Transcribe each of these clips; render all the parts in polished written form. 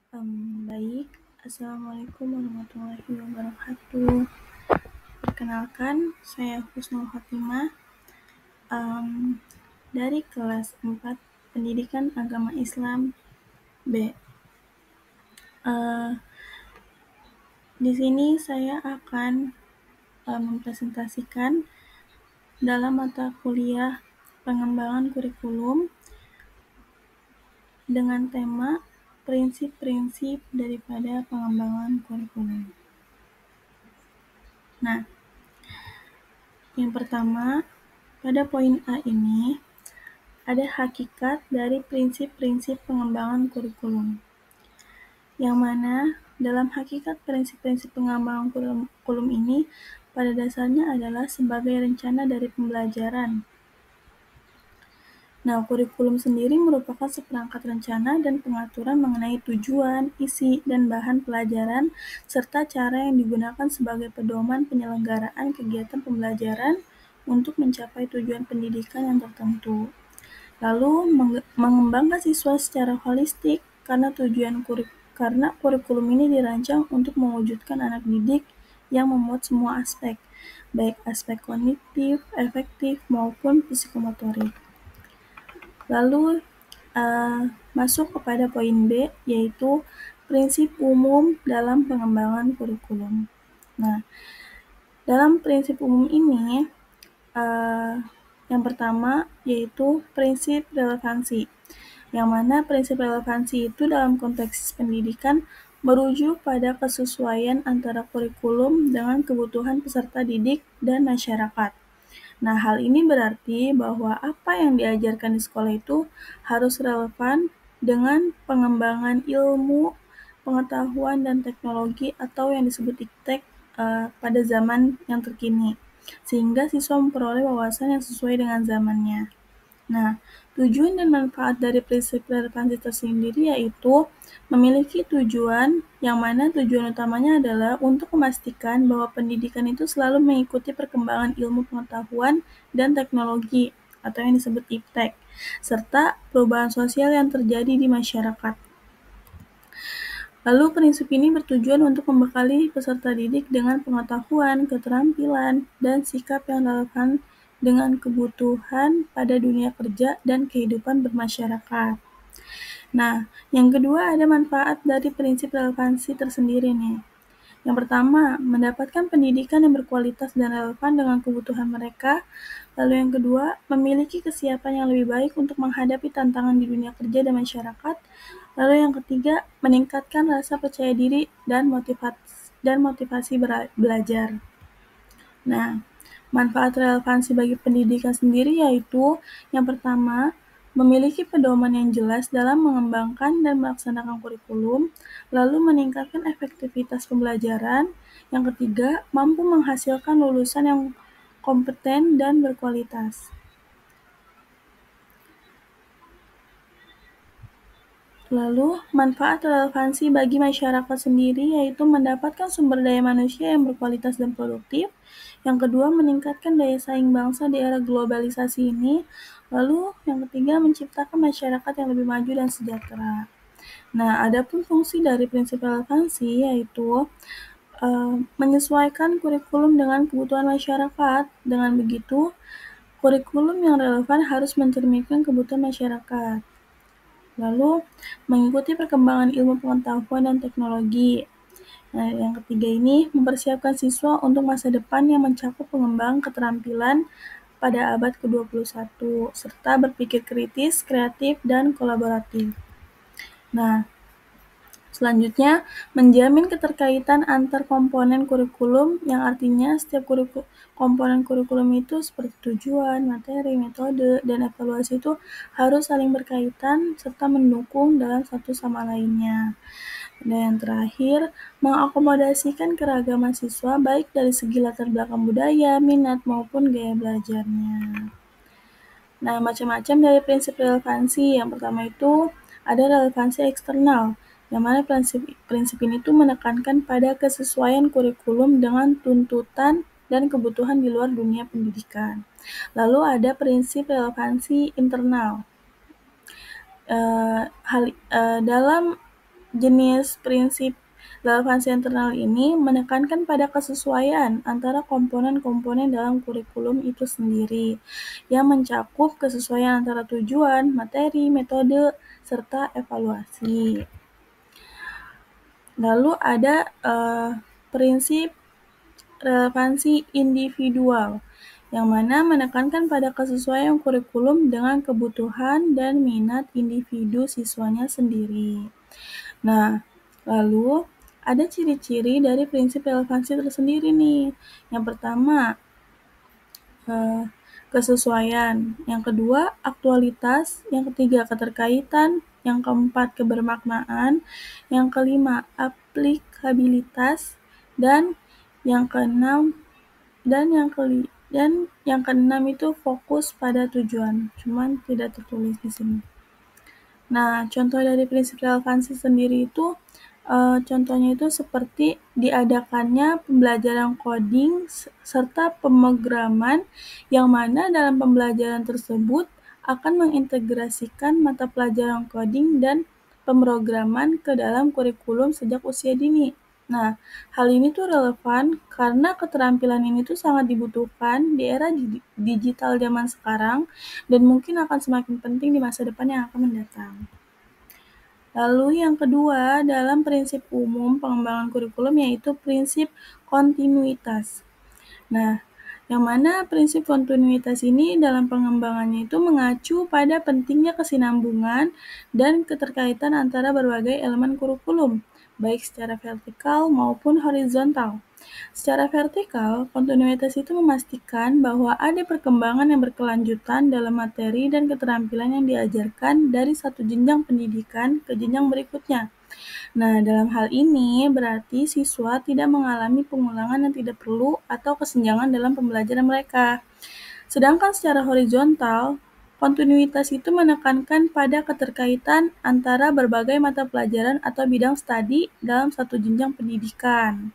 Baik. Assalamualaikum warahmatullahi wabarakatuh. Perkenalkan, saya Husnul Khotimah, dari kelas 4 Pendidikan Agama Islam B. Di sini saya akan mempresentasikan dalam mata kuliah pengembangan kurikulum dengan tema prinsip-prinsip daripada pengembangan kurikulum. Nah, yang pertama, pada poin A ini ada hakikat dari prinsip-prinsip pengembangan kurikulum, yang mana dalam hakikat prinsip-prinsip pengembangan kurikulum ini pada dasarnya adalah sebagai rencana dari pembelajaran. Nah, kurikulum sendiri merupakan seperangkat rencana dan pengaturan mengenai tujuan, isi, dan bahan pelajaran, serta cara yang digunakan sebagai pedoman penyelenggaraan kegiatan pembelajaran untuk mencapai tujuan pendidikan yang tertentu. Lalu, mengembangkan siswa secara holistik karena kurikulum ini dirancang untuk mewujudkan anak didik yang memuat semua aspek, baik aspek kognitif, efektif, maupun psikomotorik. Lalu masuk kepada poin B, yaitu prinsip umum dalam pengembangan kurikulum. Nah, dalam prinsip umum ini, yang pertama yaitu prinsip relevansi, yang mana prinsip relevansi itu dalam konteks pendidikan merujuk pada kesesuaian antara kurikulum dengan kebutuhan peserta didik dan masyarakat. Nah, hal ini berarti bahwa apa yang diajarkan di sekolah itu harus relevan dengan pengembangan ilmu, pengetahuan, dan teknologi atau yang disebut iptek pada zaman yang terkini, sehingga siswa memperoleh wawasan yang sesuai dengan zamannya. Nah, tujuan dan manfaat dari prinsip relevansi tersendiri yaitu memiliki tujuan yang mana tujuan utamanya adalah untuk memastikan bahwa pendidikan itu selalu mengikuti perkembangan ilmu pengetahuan dan teknologi atau yang disebut iptek, serta perubahan sosial yang terjadi di masyarakat. Lalu prinsip ini bertujuan untuk membekali peserta didik dengan pengetahuan, keterampilan, dan sikap yang relevan dengan kebutuhan pada dunia kerja dan kehidupan bermasyarakat. Nah, yang kedua ada manfaat dari prinsip relevansi tersendiri nih. Yang pertama, mendapatkan pendidikan yang berkualitas dan relevan dengan kebutuhan mereka. Lalu yang kedua, memiliki kesiapan yang lebih baik untuk menghadapi tantangan di dunia kerja dan masyarakat. Lalu yang ketiga, meningkatkan rasa percaya diri dan motivasi belajar. Nah, manfaat relevansi bagi pendidikan sendiri yaitu yang pertama, memiliki pedoman yang jelas dalam mengembangkan dan melaksanakan kurikulum, lalu meningkatkan efektivitas pembelajaran. Yang ketiga, mampu menghasilkan lulusan yang kompeten dan berkualitas. Lalu, manfaat relevansi bagi masyarakat sendiri yaitu mendapatkan sumber daya manusia yang berkualitas dan produktif. Yang kedua, meningkatkan daya saing bangsa di era globalisasi ini. Lalu, yang ketiga, menciptakan masyarakat yang lebih maju dan sejahtera. Nah, adapun fungsi dari prinsip relevansi yaitu menyesuaikan kurikulum dengan kebutuhan masyarakat. Dengan begitu, kurikulum yang relevan harus mencerminkan kebutuhan masyarakat. Lalu, mengikuti perkembangan ilmu pengetahuan dan teknologi. Nah, yang ketiga ini mempersiapkan siswa untuk masa depan yang mencakup pengembangan keterampilan pada abad ke-21, serta berpikir kritis, kreatif, dan kolaboratif. Nah, selanjutnya, menjamin keterkaitan antar komponen kurikulum, yang artinya setiap komponen kurikulum itu seperti tujuan, materi, metode, dan evaluasi itu harus saling berkaitan serta mendukung dalam satu sama lainnya. Dan yang terakhir, mengakomodasikan keragaman siswa baik dari segi latar belakang budaya, minat, maupun gaya belajarnya. Nah, macam-macam dari prinsip relevansi. Yang pertama itu ada relevansi eksternal, yang mana prinsip ini tuh menekankan pada kesesuaian kurikulum dengan tuntutan dan kebutuhan di luar dunia pendidikan. Lalu ada prinsip relevansi internal. jenis prinsip relevansi internal ini menekankan pada kesesuaian antara komponen-komponen dalam kurikulum itu sendiri, yang mencakup kesesuaian antara tujuan, materi, metode, serta evaluasi. Lalu ada prinsip relevansi individual, yang mana menekankan pada kesesuaian kurikulum dengan kebutuhan dan minat individu siswanya sendiri. Nah, lalu ada ciri-ciri dari prinsip relevansi tersendiri nih. Yang pertama, kesesuaian. Yang kedua, aktualitas. Yang ketiga, keterkaitan. Yang keempat, kebermaknaan. Yang kelima, aplikabilitas. Dan yang keenam itu fokus pada tujuan. Cuman tidak tertulis di sini. Nah, contoh dari prinsip relevansi sendiri itu contohnya itu seperti diadakannya pembelajaran coding serta pemrograman, yang mana dalam pembelajaran tersebut akan mengintegrasikan mata pelajaran coding dan pemrograman ke dalam kurikulum sejak usia dini. Nah, hal ini tuh relevan karena keterampilan ini tuh sangat dibutuhkan di era digital zaman sekarang dan mungkin akan semakin penting di masa depan yang akan mendatang. Lalu yang kedua, dalam prinsip umum pengembangan kurikulum yaitu prinsip kontinuitas. Nah, yang mana prinsip kontinuitas ini dalam pengembangannya itu mengacu pada pentingnya kesinambungan dan keterkaitan antara berbagai elemen kurikulum, baik secara vertikal maupun horizontal. Secara vertikal, kontinuitas itu memastikan bahwa ada perkembangan yang berkelanjutan dalam materi dan keterampilan yang diajarkan dari satu jenjang pendidikan ke jenjang berikutnya. Nah, dalam hal ini berarti siswa tidak mengalami pengulangan yang tidak perlu atau kesenjangan dalam pembelajaran mereka. Sedangkan secara horizontal, kontinuitas itu menekankan pada keterkaitan antara berbagai mata pelajaran atau bidang studi dalam satu jenjang pendidikan,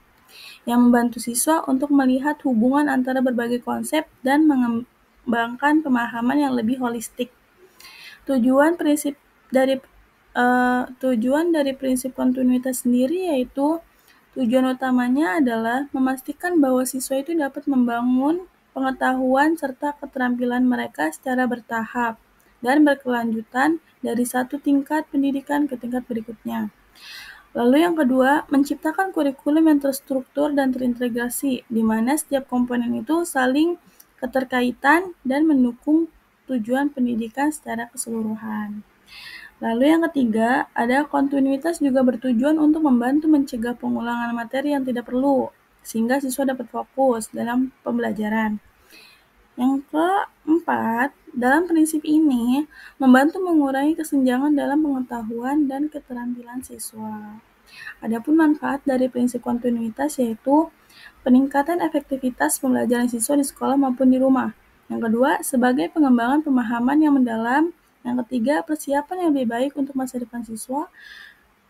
yang membantu siswa untuk melihat hubungan antara berbagai konsep dan mengembangkan pemahaman yang lebih holistik. Tujuan dari prinsip kontinuitas sendiri yaitu tujuan utamanya adalah memastikan bahwa siswa itu dapat membangun pengetahuan serta keterampilan mereka secara bertahap dan berkelanjutan dari satu tingkat pendidikan ke tingkat berikutnya. Lalu yang kedua, menciptakan kurikulum yang terstruktur dan terintegrasi, di mana setiap komponen itu saling keterkaitan dan mendukung tujuan pendidikan secara keseluruhan. Lalu yang ketiga, ada kontinuitas juga bertujuan untuk membantu mencegah pengulangan materi yang tidak perlu, sehingga siswa dapat fokus dalam pembelajaran. Yang keempat, dalam prinsip ini, membantu mengurangi kesenjangan dalam pengetahuan dan keterampilan siswa. Adapun manfaat dari prinsip kontinuitas yaitu peningkatan efektivitas pembelajaran siswa di sekolah maupun di rumah. Yang kedua, sebagai pengembangan pemahaman yang mendalam. Yang ketiga, persiapan yang lebih baik untuk masa depan siswa.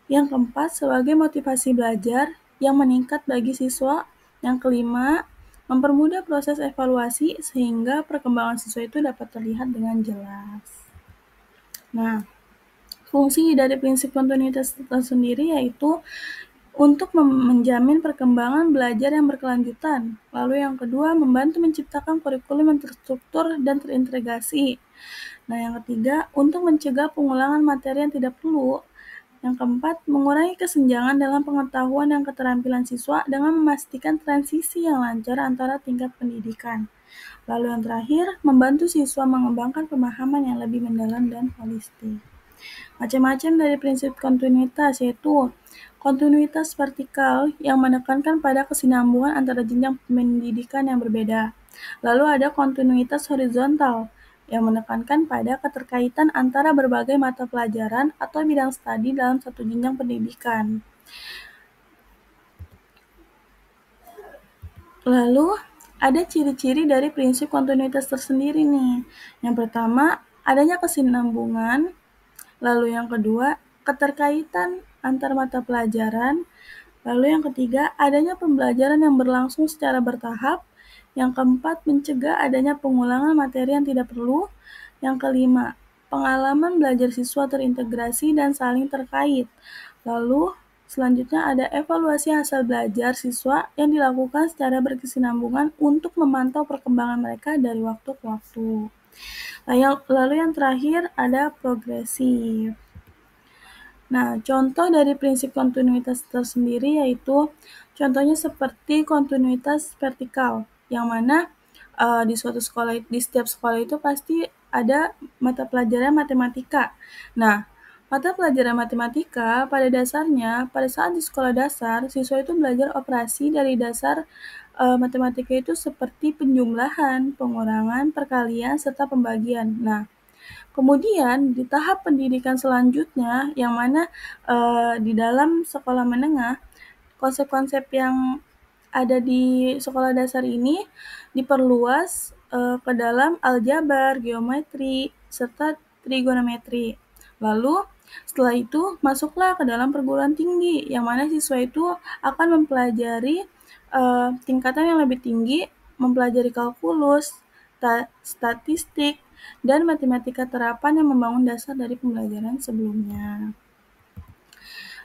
Yang keempat, sebagai motivasi belajar yang meningkat bagi siswa. Yang kelima, mempermudah proses evaluasi sehingga perkembangan siswa itu dapat terlihat dengan jelas. Nah, fungsi dari prinsip kontinuitas tersendiri yaitu untuk menjamin perkembangan belajar yang berkelanjutan. Lalu yang kedua, membantu menciptakan kurikulum yang terstruktur dan terintegrasi. Nah, yang ketiga, untuk mencegah pengulangan materi yang tidak perlu. Yang keempat, mengurangi kesenjangan dalam pengetahuan dan keterampilan siswa dengan memastikan transisi yang lancar antara tingkat pendidikan. Lalu yang terakhir, membantu siswa mengembangkan pemahaman yang lebih mendalam dan holistik. Macam-macam dari prinsip kontinuitas yaitu kontinuitas vertikal yang menekankan pada kesinambungan antara jenjang pendidikan yang berbeda. Lalu ada kontinuitas horizontal yang menekankan pada keterkaitan antara berbagai mata pelajaran atau bidang studi dalam satu jenjang pendidikan. Lalu ada ciri-ciri dari prinsip kontinuitas tersendiri nih. Yang pertama, adanya kesinambungan. Lalu yang kedua, keterkaitan antar mata pelajaran. Lalu yang ketiga, adanya pembelajaran yang berlangsung secara bertahap. Yang keempat, mencegah adanya pengulangan materi yang tidak perlu. Yang kelima, pengalaman belajar siswa terintegrasi dan saling terkait. Lalu, selanjutnya ada evaluasi hasil belajar siswa yang dilakukan secara berkesinambungan untuk memantau perkembangan mereka dari waktu ke waktu. Lalu yang terakhir ada progresif. Nah, contoh dari prinsip kontinuitas tersendiri yaitu contohnya seperti kontinuitas vertikal, yang mana di setiap sekolah itu pasti ada mata pelajaran matematika. Nah, mata pelajaran matematika pada dasarnya pada saat di sekolah dasar siswa itu belajar operasi dari dasar matematika itu seperti penjumlahan, pengurangan, perkalian, serta pembagian. Nah, kemudian di tahap pendidikan selanjutnya yang mana di dalam sekolah menengah, konsep-konsep yang ada di sekolah dasar ini diperluas ke dalam aljabar, geometri, serta trigonometri. Lalu setelah itu masuklah ke dalam perguruan tinggi, yang mana siswa itu akan mempelajari tingkatan yang lebih tinggi, mempelajari kalkulus, statistik, dan matematika terapan yang membangun dasar dari pembelajaran sebelumnya.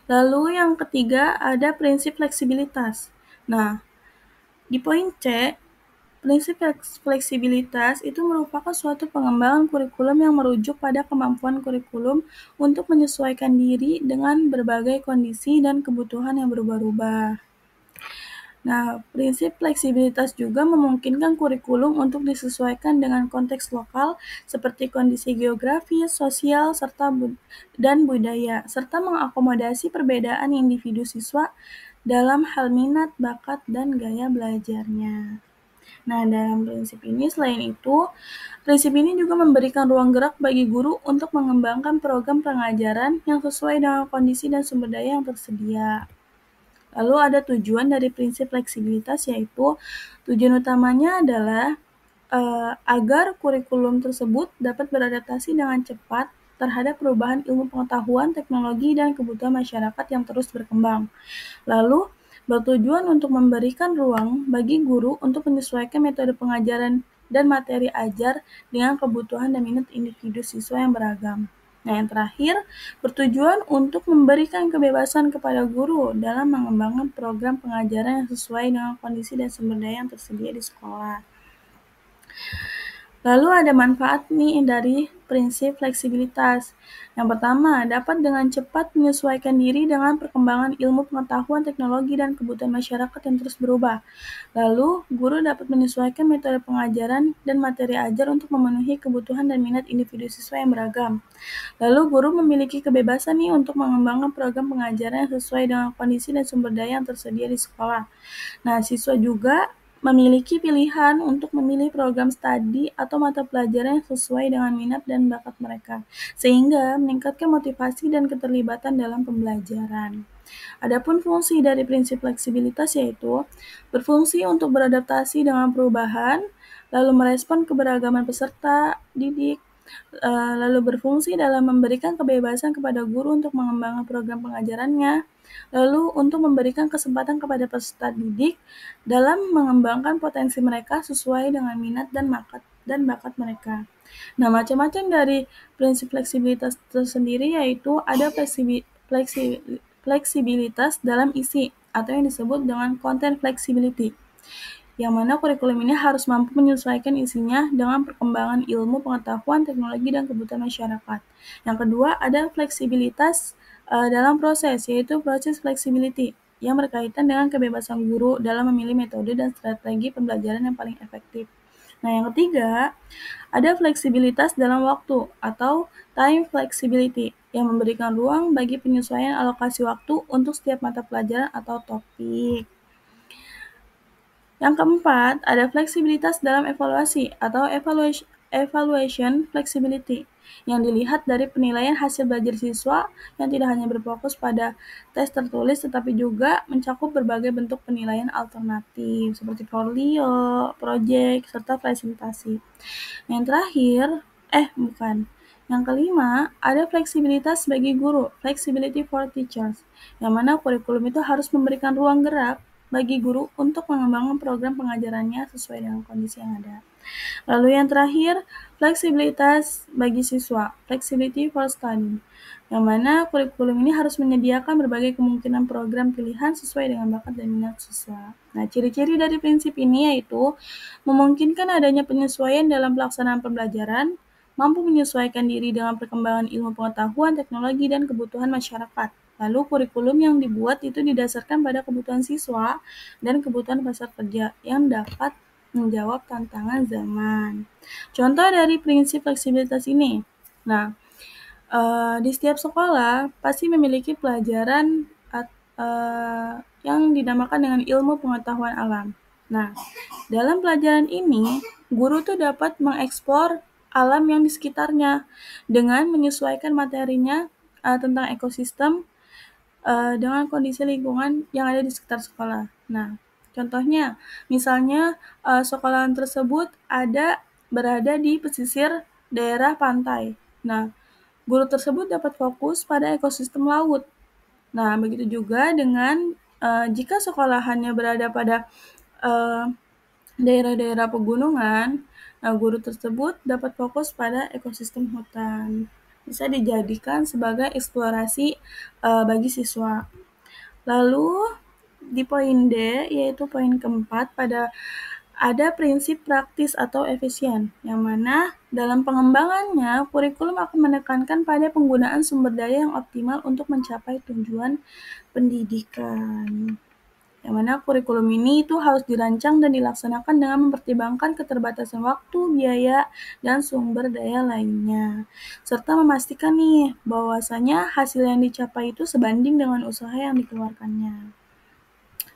Lalu yang ketiga ada prinsip fleksibilitas. Nah, di poin C, prinsip fleksibilitas itu merupakan suatu pengembangan kurikulum yang merujuk pada kemampuan kurikulum untuk menyesuaikan diri dengan berbagai kondisi dan kebutuhan yang berubah-ubah. Nah, prinsip fleksibilitas juga memungkinkan kurikulum untuk disesuaikan dengan konteks lokal seperti kondisi geografis, sosial, dan budaya, serta mengakomodasi perbedaan individu siswa dalam hal minat, bakat, dan gaya belajarnya. Nah, dalam prinsip ini juga memberikan ruang gerak bagi guru untuk mengembangkan program pengajaran yang sesuai dengan kondisi dan sumber daya yang tersedia. Lalu ada tujuan dari prinsip fleksibilitas, yaitu tujuan utamanya adalah agar kurikulum tersebut dapat beradaptasi dengan cepat terhadap perubahan ilmu pengetahuan, teknologi, dan kebutuhan masyarakat yang terus berkembang. Lalu, bertujuan untuk memberikan ruang bagi guru untuk menyesuaikan metode pengajaran dan materi ajar dengan kebutuhan dan minat individu siswa yang beragam. Nah, yang terakhir, bertujuan untuk memberikan kebebasan kepada guru dalam mengembangkan program pengajaran yang sesuai dengan kondisi dan sumber daya yang tersedia di sekolah. Lalu ada manfaat nih dari prinsip fleksibilitas. Yang pertama, dapat dengan cepat menyesuaikan diri dengan perkembangan ilmu pengetahuan, teknologi, dan kebutuhan masyarakat yang terus berubah. Lalu, guru dapat menyesuaikan metode pengajaran dan materi ajar untuk memenuhi kebutuhan dan minat individu siswa yang beragam. Lalu, guru memiliki kebebasan nih untuk mengembangkan program pengajaran yang sesuai dengan kondisi dan sumber daya yang tersedia di sekolah. Nah, siswa juga memiliki pilihan untuk memilih program studi atau mata pelajaran yang sesuai dengan minat dan bakat mereka, sehingga meningkatkan motivasi dan keterlibatan dalam pembelajaran. Adapun fungsi dari prinsip fleksibilitas yaitu berfungsi untuk beradaptasi dengan perubahan, lalu merespon keberagaman peserta didik, lalu berfungsi dalam memberikan kebebasan kepada guru untuk mengembangkan program pengajarannya, lalu untuk memberikan kesempatan kepada peserta didik dalam mengembangkan potensi mereka sesuai dengan minat dan bakat mereka. Nah, macam-macam dari prinsip fleksibilitas tersendiri yaitu ada fleksibilitas dalam isi atau yang disebut dengan content flexibility, yang mana kurikulum ini harus mampu menyesuaikan isinya dengan perkembangan ilmu pengetahuan, teknologi, dan kebutuhan masyarakat. Yang kedua, ada fleksibilitas dalam proses, yaitu proses flexibility, yang berkaitan dengan kebebasan guru dalam memilih metode dan strategi pembelajaran yang paling efektif. Nah, yang ketiga, ada fleksibilitas dalam waktu atau time flexibility, yang memberikan ruang bagi penyesuaian alokasi waktu untuk setiap mata pelajaran atau topik. Yang keempat, ada fleksibilitas dalam evaluasi atau evaluation flexibility, yang dilihat dari penilaian hasil belajar siswa yang tidak hanya berfokus pada tes tertulis tetapi juga mencakup berbagai bentuk penilaian alternatif seperti portfolio, proyek, serta presentasi. Yang terakhir, Yang kelima, ada fleksibilitas bagi guru, flexibility for teachers, yang mana kurikulum itu harus memberikan ruang gerak bagi guru untuk mengembangkan program pengajarannya sesuai dengan kondisi yang ada. Lalu yang terakhir, fleksibilitas bagi siswa, flexibility for study, yang mana kurikulum ini harus menyediakan berbagai kemungkinan program pilihan sesuai dengan bakat dan minat siswa. Nah, ciri-ciri dari prinsip ini yaitu memungkinkan adanya penyesuaian dalam pelaksanaan pembelajaran, mampu menyesuaikan diri dengan perkembangan ilmu pengetahuan, teknologi, dan kebutuhan masyarakat. Lalu kurikulum yang dibuat itu didasarkan pada kebutuhan siswa dan kebutuhan pasar kerja yang dapat menjawab tantangan zaman. Contoh dari prinsip fleksibilitas ini. Nah, di setiap sekolah pasti memiliki pelajaran yang dinamakan dengan ilmu pengetahuan alam. Nah, dalam pelajaran ini, guru tuh dapat mengeksplor alam yang di sekitarnya dengan menyesuaikan materinya tentang ekosistem dengan kondisi lingkungan yang ada di sekitar sekolah. Nah, contohnya, misalnya sekolah tersebut berada di pesisir daerah pantai. Nah, guru tersebut dapat fokus pada ekosistem laut. Nah, begitu juga dengan jika sekolahannya berada pada daerah-daerah pegunungan, nah guru tersebut dapat fokus pada ekosistem hutan. Bisa dijadikan sebagai eksplorasi bagi siswa. Lalu di poin D, yaitu poin keempat, ada prinsip praktis atau efisien, yang mana dalam pengembangannya, kurikulum akan menekankan pada penggunaan sumber daya yang optimal untuk mencapai tujuan pendidikan. Yang mana kurikulum ini itu harus dirancang dan dilaksanakan dengan mempertimbangkan keterbatasan waktu, biaya, dan sumber daya lainnya. Serta memastikan nih bahwasanya hasil yang dicapai itu sebanding dengan usaha yang dikeluarkannya.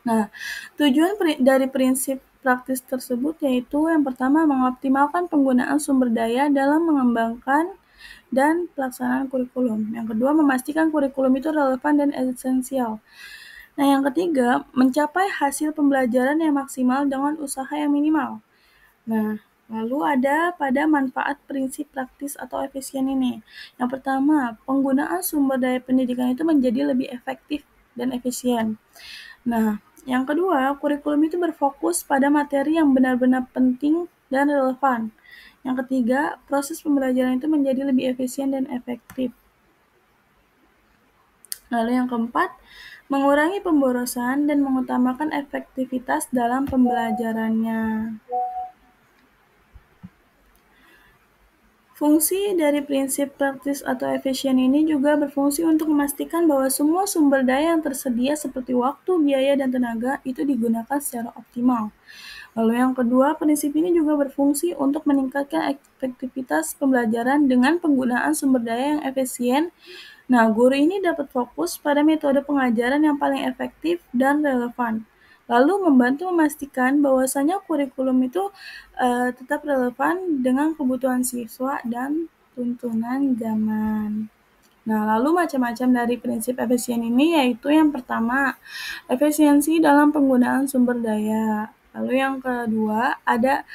Nah, tujuan dari prinsip praktis tersebut yaitu yang pertama mengoptimalkan penggunaan sumber daya dalam mengembangkan dan pelaksanaan kurikulum. Yang kedua, memastikan kurikulum itu relevan dan esensial. Nah, yang ketiga, mencapai hasil pembelajaran yang maksimal dengan usaha yang minimal. Nah, lalu ada pada manfaat prinsip praktis atau efisien ini. Yang pertama, penggunaan sumber daya pendidikan itu menjadi lebih efektif dan efisien. Nah, yang kedua, kurikulum itu berfokus pada materi yang benar-benar penting dan relevan. Yang ketiga, proses pembelajaran itu menjadi lebih efisien dan efektif. Lalu yang keempat, mengurangi pemborosan dan mengutamakan efektivitas dalam pembelajarannya. Fungsi dari prinsip praktis atau efisien ini juga berfungsi untuk memastikan bahwa semua sumber daya yang tersedia seperti waktu, biaya, dan tenaga itu digunakan secara optimal. Lalu yang kedua, prinsip ini juga berfungsi untuk meningkatkan efektivitas pembelajaran dengan penggunaan sumber daya yang efisien. Nah, guru ini dapat fokus pada metode pengajaran yang paling efektif dan relevan. Lalu membantu memastikan bahwasanya kurikulum itu tetap relevan dengan kebutuhan siswa dan tuntunan zaman. Nah, lalu macam-macam dari prinsip efisien ini yaitu yang pertama, efisiensi dalam penggunaan sumber daya. Lalu yang kedua ada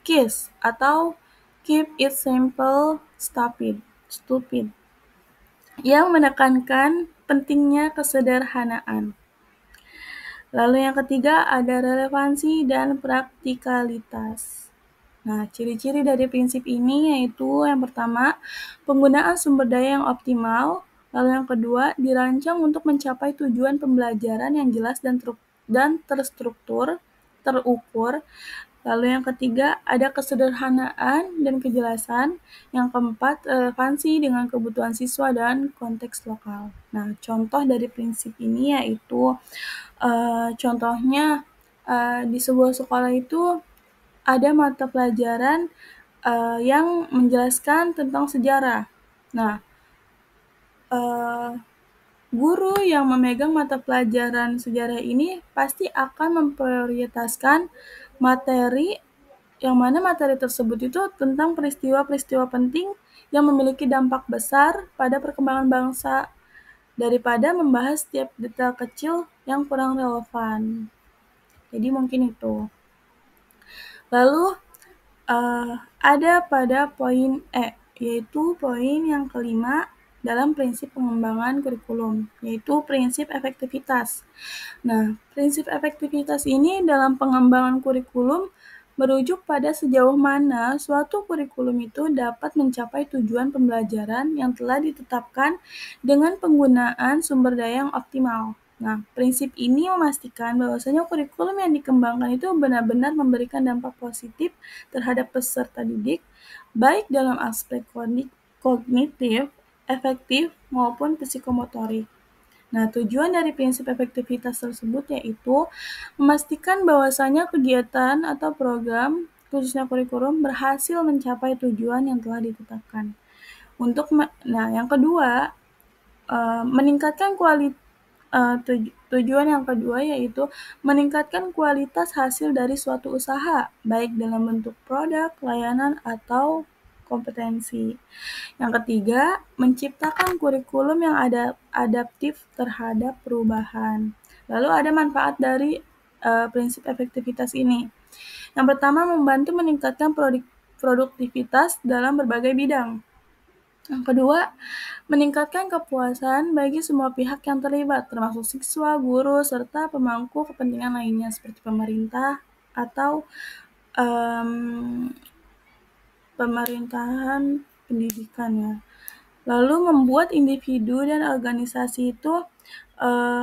KISS atau Keep It Simple Stupid yang menekankan pentingnya kesederhanaan. Lalu yang ketiga ada relevansi dan praktikalitas. Nah, ciri-ciri dari prinsip ini yaitu yang pertama, penggunaan sumber daya yang optimal. Lalu yang kedua, dirancang untuk mencapai tujuan pembelajaran yang jelas dan terstruktur, terukur. Lalu yang ketiga, ada kesederhanaan dan kejelasan. Yang keempat, relevansi dengan kebutuhan siswa dan konteks lokal. Nah, contoh dari prinsip ini yaitu contohnya di sebuah sekolah itu ada mata pelajaran yang menjelaskan tentang sejarah. Nah, guru yang memegang mata pelajaran sejarah ini pasti akan memprioritaskan materi yang mana materi tersebut itu tentang peristiwa-peristiwa penting yang memiliki dampak besar pada perkembangan bangsa daripada membahas setiap detail kecil yang kurang relevan. Jadi mungkin itu. Lalu ada pada poin E, yaitu poin yang kelima dalam prinsip pengembangan kurikulum, yaitu prinsip efektivitas. Nah, prinsip efektivitas ini dalam pengembangan kurikulum merujuk pada sejauh mana suatu kurikulum itu dapat mencapai tujuan pembelajaran yang telah ditetapkan dengan penggunaan sumber daya yang optimal. Nah, prinsip ini memastikan bahwasanya kurikulum yang dikembangkan itu benar-benar memberikan dampak positif terhadap peserta didik, baik dalam aspek kognitif, efektif, maupun psikomotorik. Nah, tujuan dari prinsip efektivitas tersebut yaitu memastikan bahwasanya kegiatan atau program, khususnya kurikulum, berhasil mencapai tujuan yang telah ditetapkan. Nah, yang kedua, meningkatkan kualitas. Tujuan yang kedua yaitu meningkatkan kualitas hasil dari suatu usaha, baik dalam bentuk produk, layanan, atau kompetensi. Yang ketiga, menciptakan kurikulum yang adaptif terhadap perubahan. Lalu ada manfaat dari prinsip efektivitas ini. Yang pertama, membantu meningkatkan produktivitas dalam berbagai bidang. Yang kedua, meningkatkan kepuasan bagi semua pihak yang terlibat, termasuk siswa, guru, serta pemangku kepentingan lainnya seperti pemerintah atau pemerintahan pendidikan ya. Lalu membuat individu dan organisasi itu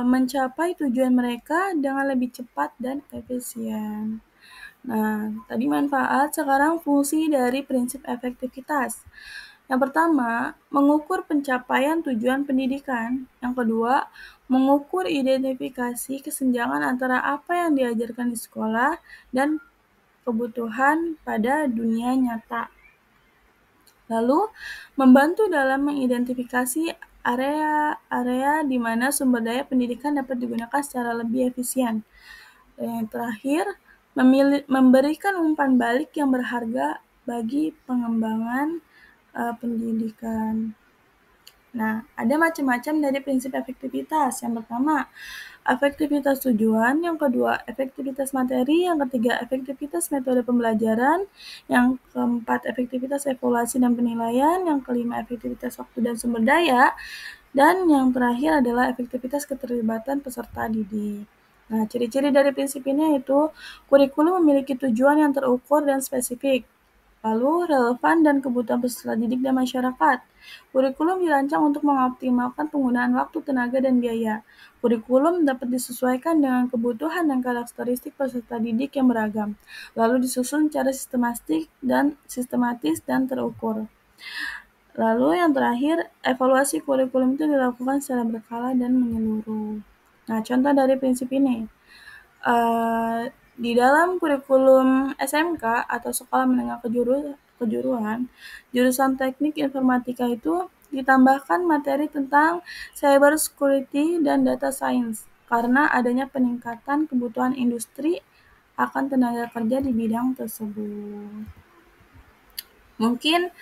mencapai tujuan mereka dengan lebih cepat dan efisien. Nah, tadi manfaat, sekarang fungsi dari prinsip efektivitas. Yang pertama, mengukur pencapaian tujuan pendidikan. Yang kedua, mengukur identifikasi kesenjangan antara apa yang diajarkan di sekolah dan kebutuhan pada dunia nyata. Lalu, membantu dalam mengidentifikasi area-area di mana sumber daya pendidikan dapat digunakan secara lebih efisien. Dan yang terakhir, memberikan umpan balik yang berharga bagi pengembangan pendidikan. Nah, ada macam-macam dari prinsip efektivitas. Yang pertama, efektivitas tujuan, yang kedua, efektivitas materi, yang ketiga, efektivitas metode pembelajaran, yang keempat, efektivitas evaluasi dan penilaian, yang kelima, efektivitas waktu dan sumber daya, dan yang terakhir adalah efektivitas keterlibatan peserta didik. Nah, ciri-ciri dari prinsip ini yaitu kurikulum memiliki tujuan yang terukur dan spesifik, lalu relevan dan kebutuhan peserta didik dan masyarakat. Kurikulum dirancang untuk mengoptimalkan penggunaan waktu, tenaga, dan biaya. Kurikulum dapat disesuaikan dengan kebutuhan dan karakteristik peserta didik yang beragam, lalu disusun secara sistematis dan terukur. Lalu yang terakhir, evaluasi kurikulum itu dilakukan secara berkala dan menyeluruh. Nah, contoh dari prinsip ini. Di dalam kurikulum SMK atau sekolah menengah kejuruan, jurusan teknik informatika itu ditambahkan materi tentang cyber security dan data science karena adanya peningkatan kebutuhan industri akan tenaga kerja di bidang tersebut. Mungkin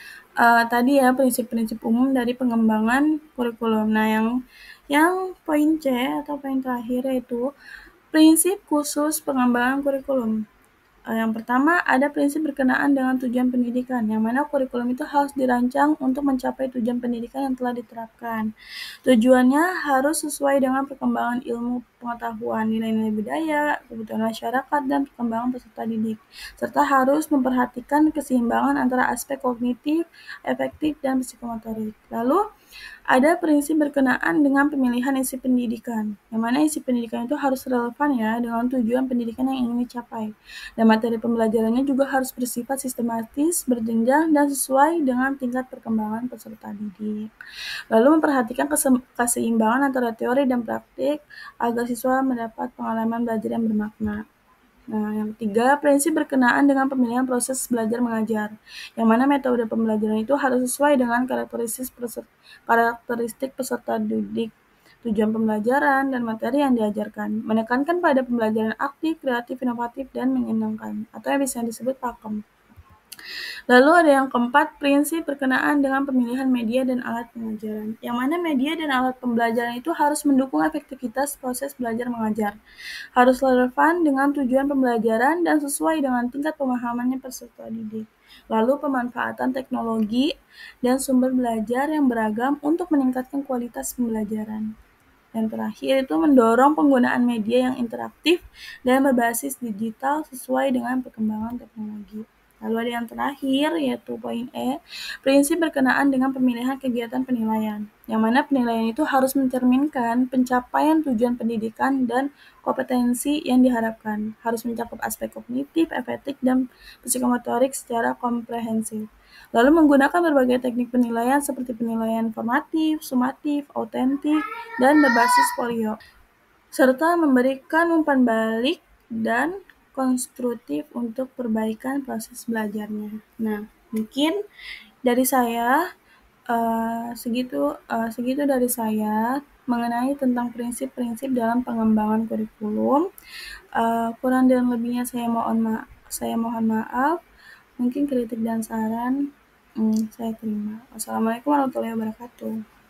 tadi ya prinsip-prinsip umum dari pengembangan kurikulum. Nah, yang poin C atau poin terakhir yaitu prinsip khusus pengembangan kurikulum. Yang pertama, ada prinsip berkenaan dengan tujuan pendidikan, yang mana kurikulum itu harus dirancang untuk mencapai tujuan pendidikan yang telah diterapkan. Tujuannya harus sesuai dengan perkembangan ilmu pengetahuan, nilai-nilai budaya, kebutuhan masyarakat, dan perkembangan peserta didik, serta harus memperhatikan keseimbangan antara aspek kognitif, efektif, dan psikomotorik. Lalu, ada prinsip berkenaan dengan pemilihan isi pendidikan, yang mana isi pendidikan itu harus relevan ya dengan tujuan pendidikan yang ingin dicapai. Dan materi pembelajarannya juga harus bersifat sistematis, berjenjang, dan sesuai dengan tingkat perkembangan peserta didik. Lalu memperhatikan keseimbangan antara teori dan praktik agar siswa mendapat pengalaman belajar yang bermakna. Nah, yang ketiga, prinsip berkenaan dengan pemilihan proses belajar mengajar, yang mana metode pembelajaran itu harus sesuai dengan karakteristik peserta didik, tujuan pembelajaran, dan materi yang diajarkan, menekankan pada pembelajaran aktif, kreatif, inovatif, dan menyenangkan, atau yang bisa disebut pakem. Lalu ada yang keempat, prinsip berkenaan dengan pemilihan media dan alat pengajaran, yang mana media dan alat pembelajaran itu harus mendukung efektivitas proses belajar mengajar, harus relevan dengan tujuan pembelajaran dan sesuai dengan tingkat pemahamannya peserta didik. Lalu pemanfaatan teknologi dan sumber belajar yang beragam untuk meningkatkan kualitas pembelajaran. Yang terakhir itu mendorong penggunaan media yang interaktif dan berbasis digital sesuai dengan perkembangan teknologi. Lalu ada yang terakhir, yaitu poin E, prinsip berkenaan dengan pemilihan kegiatan penilaian, yang mana penilaian itu harus mencerminkan pencapaian tujuan pendidikan dan kompetensi yang diharapkan, harus mencakup aspek kognitif, efektif, dan psikomotorik secara komprehensif. Lalu menggunakan berbagai teknik penilaian seperti penilaian formatif, sumatif, autentik, dan berbasis folio, serta memberikan umpan balik dan konstruktif untuk perbaikan proses belajarnya. Nah, mungkin dari saya segitu dari saya mengenai tentang prinsip-prinsip dalam pengembangan kurikulum. Kurang dan lebihnya saya mohon maaf. Mungkin kritik dan saran saya terima. Wassalamualaikum warahmatullahi wabarakatuh.